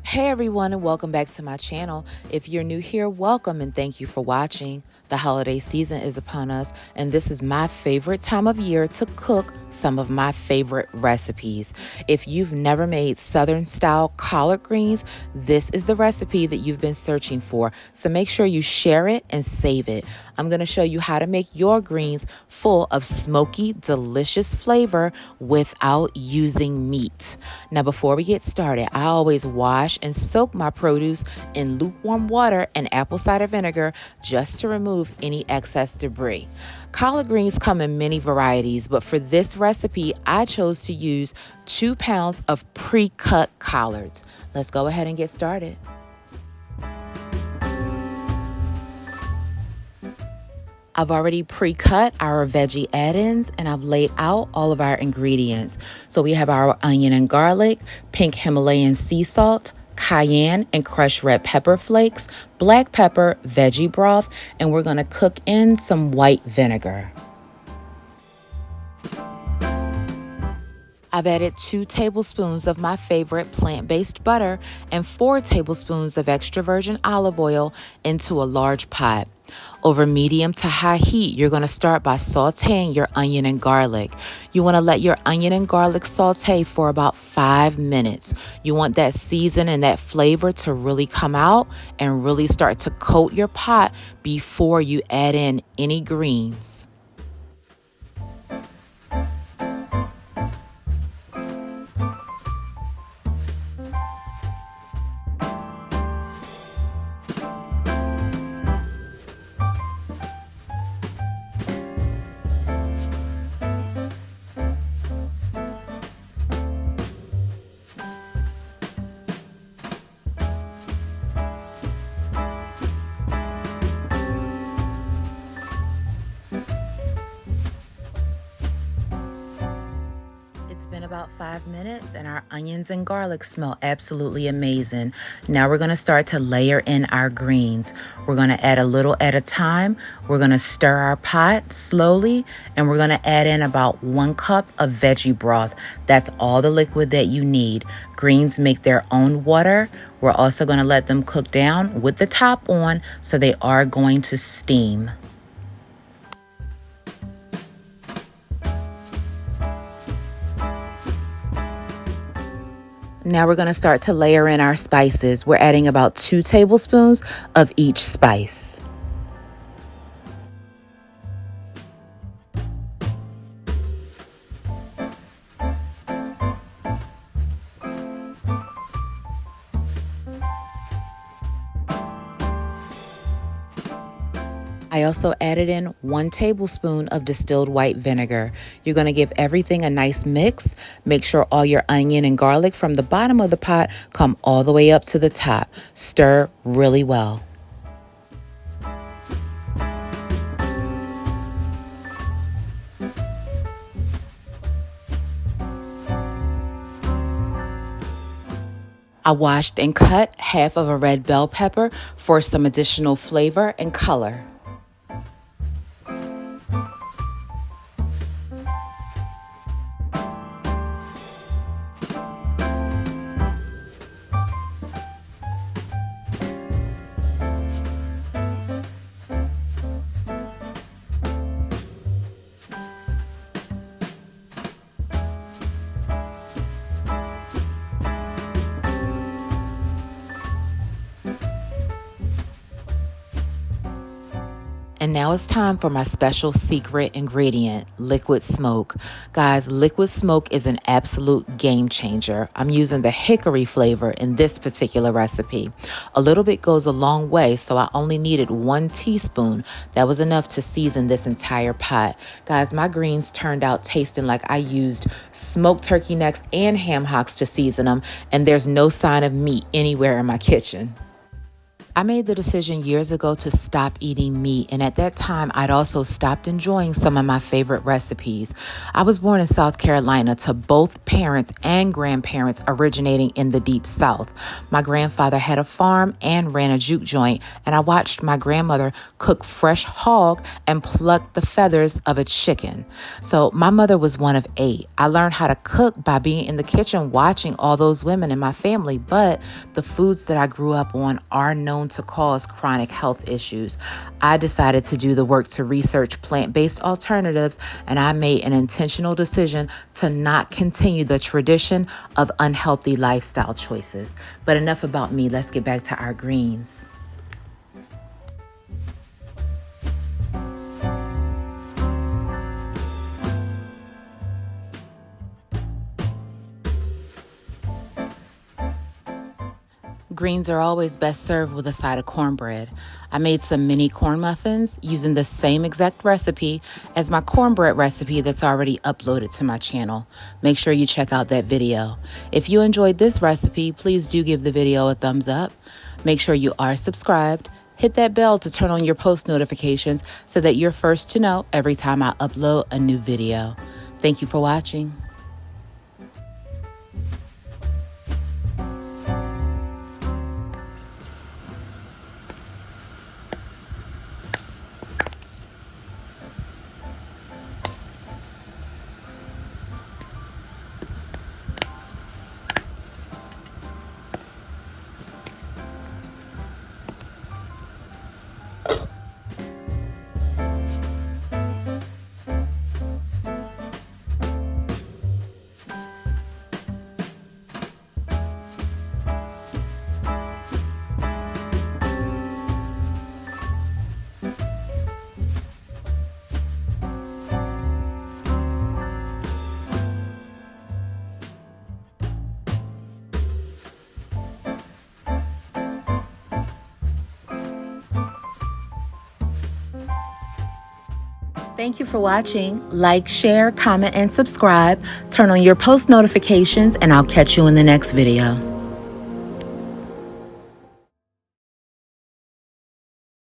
Hey everyone, and welcome back to my channel. If you're new here, welcome and thank you for watching. The holiday season is upon us, and this is my favorite time of year to cook some of my favorite recipes. If you've never made Southern style collard greens, this is the recipe that you've been searching for. So make sure you share it and save it. I'm going to show you how to make your greens full of smoky, delicious flavor without using meat. Now, before we get started, I always wash and soak my produce in lukewarm water and apple cider vinegar just to remove any excess debris. Collard greens come in many varieties, but for this recipe, I chose to use 2 pounds of pre-cut collards. Let's go ahead and get started. I've already pre-cut our veggie add-ins and I've laid out all of our ingredients. So we have our onion and garlic, pink Himalayan sea salt, cayenne and crushed red pepper flakes, black pepper, veggie broth, and we're gonna cook in some white vinegar. I've added 2 tablespoons of my favorite plant-based butter and 4 tablespoons of extra virgin olive oil into a large pot. Over medium to high heat, you're going to start by sauteing your onion and garlic. You want to let your onion and garlic saute for about 5 minutes. You want that season and that flavor to really come out and really start to coat your pot before you add in any greens. It's been about 5 minutes and our onions and garlic smell absolutely amazing. Now we're going to start to layer in our greens. We're going to add a little at a time. We're going to stir our pot slowly and we're going to add in about 1 cup of veggie broth. That's all the liquid that you need. Greens make their own water. We're also going to let them cook down with the top on, so they are going to steam. Now we're going to start to layer in our spices. We're adding about 2 tablespoons of each spice. I also added in 1 tablespoon of distilled white vinegar. You're going to give everything a nice mix. Make sure all your onion and garlic from the bottom of the pot come all the way up to the top. Stir really well. I washed and cut half of a red bell pepper for some additional flavor and color. And now it's time for my special secret ingredient, liquid smoke. Guys, liquid smoke is an absolute game changer. I'm using the hickory flavor in this particular recipe. A little bit goes a long way, so I only needed 1 teaspoon. That was enough to season this entire pot. Guys, my greens turned out tasting like I used smoked turkey necks and ham hocks to season them, and there's no sign of meat anywhere in my kitchen. I made the decision years ago to stop eating meat, and at that time, I'd also stopped enjoying some of my favorite recipes. I was born in South Carolina to both parents and grandparents originating in the Deep South. My grandfather had a farm and ran a juke joint, and I watched my grandmother cook fresh hog and pluck the feathers of a chicken. So, my mother was one of 8. I learned how to cook by being in the kitchen watching all those women in my family, but the foods that I grew up on are known to cause chronic health issues. I decided to do the work to research plant-based alternatives, and I made an intentional decision to not continue the tradition of unhealthy lifestyle choices. But enough about me, let's get back to our greens. Greens are always best served with a side of cornbread. I made some mini corn muffins using the same exact recipe as my cornbread recipe that's already uploaded to my channel. Make sure you check out that video. If you enjoyed this recipe, please do give the video a thumbs up. Make sure you are subscribed. Hit that bell to turn on your post notifications so that you're first to know every time I upload a new video. Thank you for watching. Thank you for watching. Like, share, comment, and subscribe. Turn on your post notifications, and I'll catch you in the next video.